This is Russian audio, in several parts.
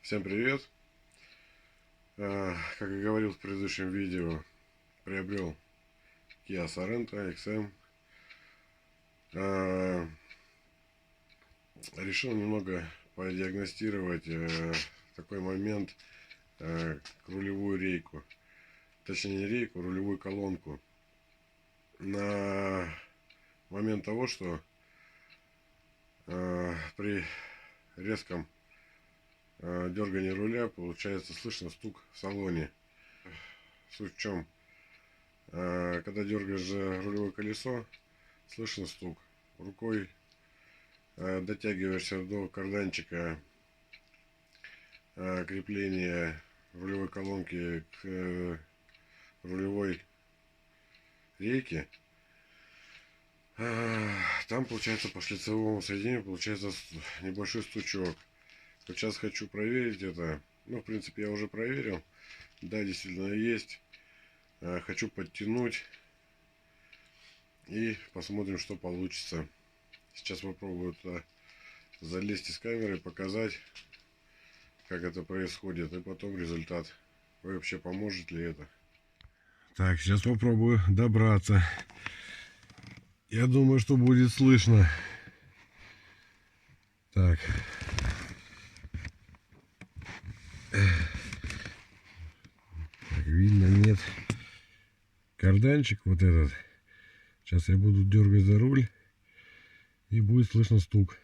Всем привет! Как и говорил в предыдущем видео, приобрел Kia Sorento XM. Решил немного подиагностировать такой момент, рулевую рейку. Точнее не рейку, рулевую колонку. На момент того, что при резком дергании руля получается слышно стук в салоне. Суть в чем? Когда дергаешь за рулевое колесо, слышно стук. Рукой дотягиваешься до карданчика крепления рулевой колонки к рулевой рейке. Там получается по шлицевому соединению получается небольшой стучок. Вот сейчас хочу проверить это. Ну, в принципе, я уже проверил. Да, действительно есть. Хочу подтянуть. И посмотрим, что получится. Сейчас попробую туда залезть из камеры, показать, как это происходит. И потом результат. Вы вообще поможет ли это? Так, сейчас попробую добраться. Я думаю, что будет слышно. Так. Так, видно, нет. Карданчик вот этот. Сейчас я буду дергать за руль. И будет слышно стук.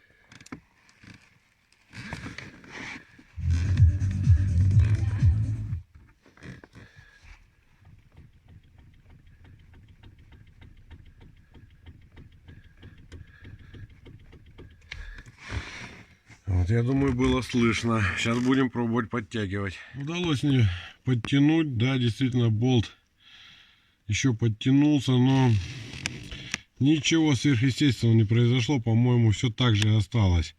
Вот, я думаю, было слышно. Сейчас будем пробовать подтягивать. Удалось мне подтянуть. Да, действительно, болт еще подтянулся, но ничего сверхъестественного не произошло. По-моему, все так же осталось.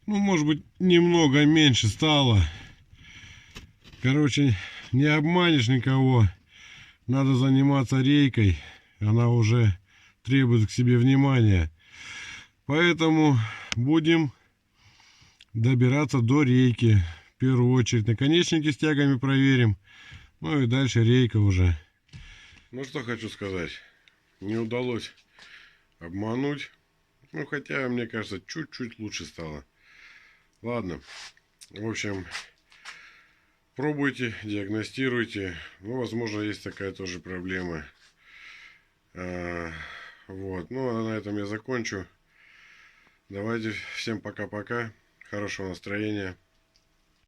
Ну, может быть, немного меньше стало. Короче, не обманешь никого. Надо заниматься рейкой. Она уже требует к себе внимания. Поэтому будем добираться до рейки. В первую очередь наконечники с тягами проверим. Ну и дальше рейка уже. Ну что хочу сказать. Не удалось обмануть. Ну хотя, мне кажется, чуть-чуть лучше стало. Ладно. В общем, пробуйте, диагностируйте. Ну, возможно, есть такая тоже проблема. Вот. Ну, а на этом я закончу. Давайте всем пока-пока. Хорошего настроения.